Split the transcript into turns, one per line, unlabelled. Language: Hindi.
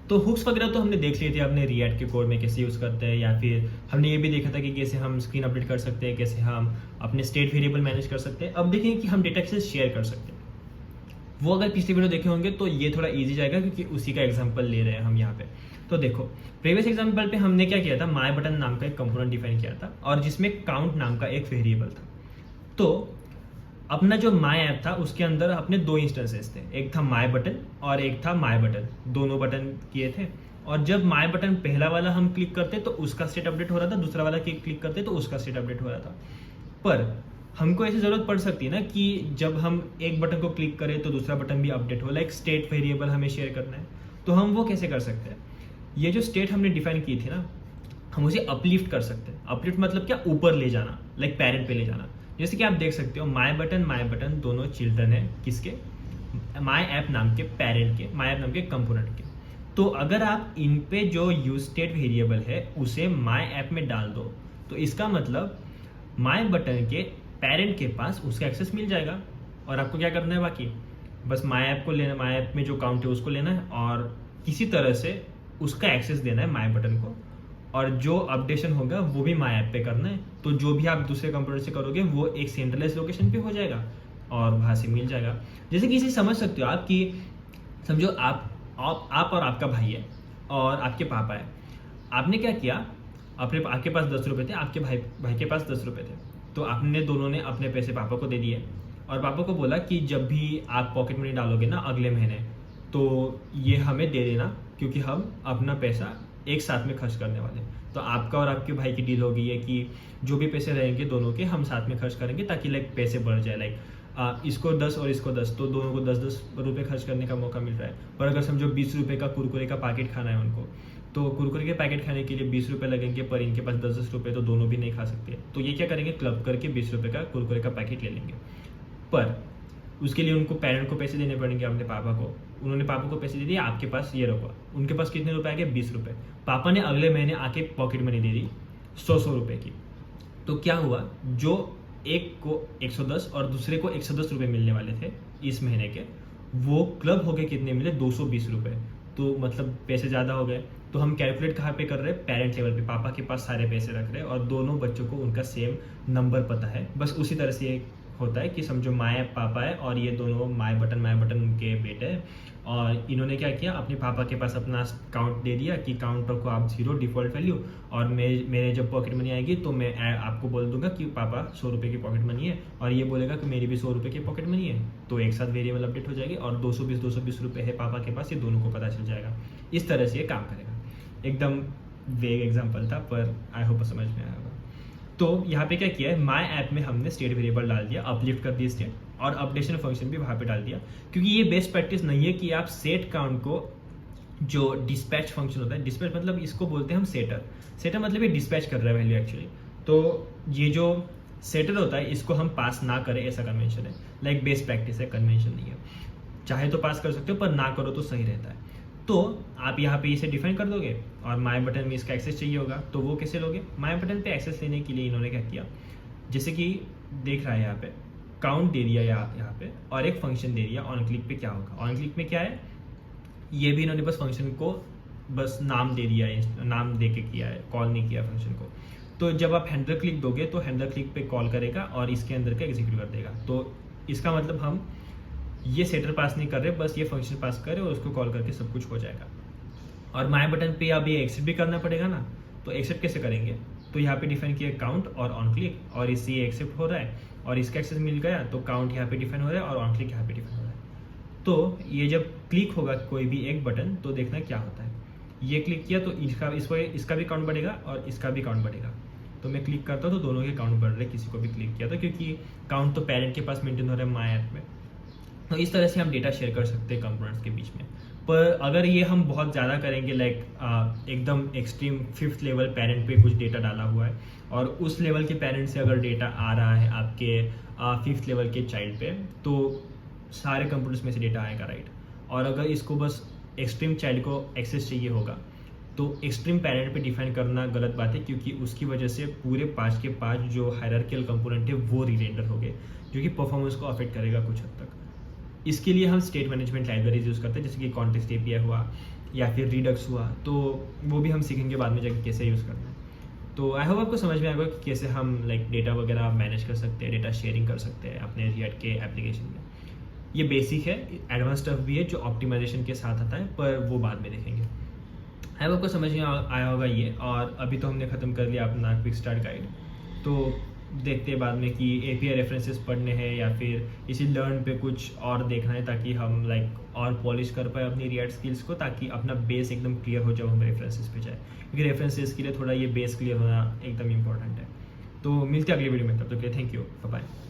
तो हुक्स वगैरह तो हमने देख लिए थे अपने रिएक्ट के कोड में कैसे यूज़ करते हैं, या फिर हमने ये भी देखा था कि कैसे हम स्क्रीन अपडेट कर सकते हैं, कैसे हम अपने स्टेट वेरिएबल मैनेज कर सकते हैं। अब देखेंगे कि हम डेटा कैसे शेयर कर सकते हैं। वो अगर पिछली वीडियो देखे होंगे तो ये थोड़ा ईजी जाएगा, क्योंकि उसी का एग्जाम्पल ले रहे हैं हम यहाँ पे। तो देखो, प्रीवियस एग्जाम्पल पे हमने क्या किया था, माई बटन नाम का एक कंपोनेंट डिफाइन किया था और जिसमें काउंट नाम का एक वेरिएबल था। तो अपना जो माई ऐप था उसके अंदर अपने दो इंस्टेंसेस थे, एक था माई बटन और एक था माई बटन, दोनों बटन किए थे। और जब माई बटन पहला वाला हम क्लिक करते तो उसका स्टेट अपडेट हो रहा था, दूसरा वाला क्लिक करते तो उसका स्टेट अपडेट हो रहा था। पर हमको ऐसी जरूरत पड़ सकती है ना कि जब हम एक बटन को क्लिक करें तो दूसरा बटन भी अपडेट हो, लाइक स्टेट वेरिएबल हमें शेयर करना है। तो हम वो कैसे कर सकते हैं, ये जो स्टेट हमने डिफाइन की थी ना, हम उसे अपलिफ्ट कर सकते हैं। अपलिफ्ट मतलब क्या, ऊपर ले जाना, लाइक पेरेंट पे ले जाना। जैसे कि आप देख सकते हो माई बटन दोनों चिल्ड्रन है किसके, माई ऐप नाम के पेरेंट के, माई ऐप नाम के कंपोनेंट के। तो अगर आप इन पे जो यूज स्टेट वेरिएबल है उसे माई ऐप में डाल दो तो इसका मतलब माई बटन के पेरेंट के पास उसका एक्सेस मिल जाएगा। और आपको क्या करना है, बाकी बस माई ऐप को लेना, माई ऐप में जो काउंट है उसको लेना है और किसी तरह से उसका एक्सेस देना है माई बटन को, और जो अपडेशन होगा वो भी माई ऐप पे करना है। तो जो भी आप दूसरे कंप्यूटर से करोगे वो एक सेंट्रलाइज लोकेशन पे हो जाएगा और वहाँ से मिल जाएगा। जैसे कि इसे समझ सकते हो आप कि समझो आप और आपका भाई है और आपके पापा है। आपने क्या किया, आपके पास 10 रुपये थे, आपके भाई के पास 10 रुपये थे। तो आपने दोनों ने अपने पैसे पापा को दे दिए और पापा को बोला कि जब भी आप पॉकेट मनी डालोगे ना अगले महीने, तो ये हमें दे देना, क्योंकि हम अपना पैसा एक साथ में खर्च करने वाले। तो आपका और आपके भाई की डील हो गई है कि जो भी पैसे रहेंगे दोनों के हम साथ में खर्च करेंगे, ताकि लाइक पैसे बढ़ जाए, लाइक इसको 10 और इसको 10, तो दोनों को 10-10 रुपये खर्च करने का मौका मिल रहा है। और अगर समझो 20 रुपये का कुरकुरे का पैकेट खाना है उनको, तो कुरकुरे के पैकेट खाने के लिए 20 रुपये लगेंगे, पर इनके पास 10-10 रुपये, तो दोनों भी नहीं खा सकते। तो ये क्या करेंगे, क्लब करके 20 रुपये का कुरकुरे का पैकेट ले लेंगे। पर उसके लिए उनको पेरेंट को पैसे देने पड़ेंगे, अपने पापा को। उन्होंने पापा को पैसे दे दिए, आपके पास ये रखो। उनके पास कितने रुपए आ गए, 20 रुपये। पापा ने अगले महीने आके पॉकेट मनी दे दी 100 रुपये की। तो क्या हुआ, जो एक को 110 और दूसरे को 110 रुपये मिलने वाले थे इस महीने के, वो क्लब हो गए कितने मिले, 220 रुपये। तो मतलब पैसे ज़्यादा हो गए। तो हम कैलकुलेट कहाँ पे कर रहे हैं, पेरेंट लेवल पे। पापा के पास सारे पैसे रख रहे हैं और दोनों बच्चों को उनका सेम नंबर पता है। बस उसी तरह से ये होता है कि समझो माई पापा है और ये दोनों माई बटन उनके बेटे हैं। और इन्होंने क्या किया, अपने पापा के पास अपना काउंट दे दिया कि काउंटर को आप 0 डिफ़ॉल्ट वैल्यू, और मेरे जब पॉकेट मनी आएगी तो मैं आपको बोल दूंगा कि पापा 100 रुपये की पॉकेट मनी है, और ये बोलेगा कि मेरी भी 100 रुपये की पॉकेट मनी है। तो एक साथ वेरिएबल अपडेट हो जाएगी और 220 रुपये है पापा के पास, ये दोनों को पता चल जाएगा। इस तरह से ये काम करेगा। एकदम वेग एग्जाम्पल था, पर आई होप समझ में आया होगा। तो यहाँ पे क्या किया है, माई ऐप में हमने स्टेट वेरिएबल डाल दिया, अपलिफ्ट कर दिया स्टेट, और अपडेशन फंक्शन भी वहाँ पे डाल दिया। क्योंकि ये बेस्ट प्रैक्टिस नहीं है कि आप सेट काउंट को, जो डिस्पैच फंक्शन होता है, डिस्पैच मतलब इसको बोलते हैं हम सेटर मतलब ये डिस्पैच कर रहा है वैल्यू एक्चुअली। तो ये जो सेटर होता है इसको हम पास ना करें, ऐसा कन्वेंशन है। लाइक बेस्ट प्रैक्टिस है, कन्वेंशन नहीं है। चाहे तो पास कर सकते हो, पर ना करो तो सही रहता है। तो आप यहाँ पे इसे डिफाइन कर दोगे और माई बटन में इसका एक्सेस चाहिए होगा, तो वो कैसे लोगे, माई बटन पे एक्सेस लेने के लिए इन्होंने क्या किया, जैसे कि देख रहा है यहाँ पे काउंट दे दिया यहाँ पे, और एक फंक्शन दे दिया ऑन क्लिक पे। क्या होगा, ऑन क्लिक में क्या है, ये भी इन्होंने बस फंक्शन को बस नाम दे दिया है, नाम दे के किया है, कॉल नहीं किया फंक्शन को। तो जब आप हैंडलर क्लिक दोगे तो हैंडलर क्लिक पे कॉल करेगा और इसके अंदर का एग्जीक्यूट कर देगा। तो इसका मतलब हम ये सेटर पास नहीं कर रहे, बस ये फंक्शन पास कर रहे और उसको कॉल करके सब कुछ हो जाएगा। और माई बटन पे अब ये एक्सेप्ट भी करना पड़ेगा ना, तो एक्सेप्ट कैसे करेंगे, तो यहाँ पे डिफाइन किया काउंट और ऑन क्लिक, और इससे ये एक्सेप्ट हो रहा है और इसका एक्सेस मिल गया, तो काउंट यहाँ पे डिफाइन हो रहा है और ऑन क्लिक यहाँ पे डिफाइन हो रहा है। तो ये जब क्लिक होगा कोई भी एक बटन, तो देखना क्या होता है, ये क्लिक किया तो इसका भी काउंट बढ़ेगा और इसका भी काउंट बढ़ेगा। तो मैं क्लिक करता हूँ तो दोनों के काउंट बढ़ रहे, किसी को भी क्लिक किया तो, क्योंकि काउंट तो पेरेंट के पास मेंटेन हो रहा है माई ऐप में। तो इस तरह से हम डेटा शेयर कर सकते हैं कंपोनेंट्स के बीच में। पर अगर ये हम बहुत ज़्यादा करेंगे, लाइक एकदम एक्सट्रीम 5th लेवल पेरेंट पे कुछ डेटा डाला हुआ है और उस लेवल के पेरेंट से अगर डेटा आ रहा है आपके 5th लेवल के चाइल्ड पे, तो सारे कंप्यूटर्स में से डेटा आएगा, राइट। और अगर इसको बस एक्सट्रीम चाइल्ड को एक्सेस चाहिए होगा, तो एक्सट्रीम पेरेंट पे डिफाइन करना गलत बात है, क्योंकि उसकी वजह से पूरे 5 के 5 जो हायरार्कियल कंपोनेंट है वो रीरेंडर हो गए, जो कि परफॉर्मेंस को अफेक्ट करेगा कुछ हद तक। इसके लिए हम स्टेट मैनेजमेंट लाइब्रेरीज यूज़ करते हैं, जैसे कि कॉन्टेक्स्ट एपीआई हुआ, या फिर रिडक्स हुआ, तो वो भी हम सीखेंगे बाद में जाके कैसे यूज़ करना है। तो आई होप आपको समझ में आएगा कि कैसे हम लाइक डेटा वगैरह मैनेज कर सकते हैं, डेटा शेयरिंग कर सकते हैं अपने रिएक्ट के एप्लीकेशन में। ये बेसिक है, एडवांस स्टफ भी है जो ऑप्टिमाइजेशन के साथ आता है, पर वो बाद में देखेंगे। आई होप आपको समझ में आया होगा ये। और अभी तो हमने ख़त्म कर लिया अपना क्विक स्टार्ट गाइड, तो देखते हैं बाद में कि API रेफरेंसेस पढ़ने हैं या फिर इसी लर्न पे कुछ और देखना है, ताकि हम लाइक और पॉलिश कर पाए अपनी रिएक्ट स्किल्स को, ताकि अपना बेस एकदम क्लियर हो जाए हम रेफरेंसेस पे जाए, क्योंकि रेफरेंसेस के लिए थोड़ा ये बेस क्लियर होना एकदम इंपॉर्टेंट है। तो मिलते हैं अगली वीडियो में, तब तक के लिए थैंक यू, बाय बाय।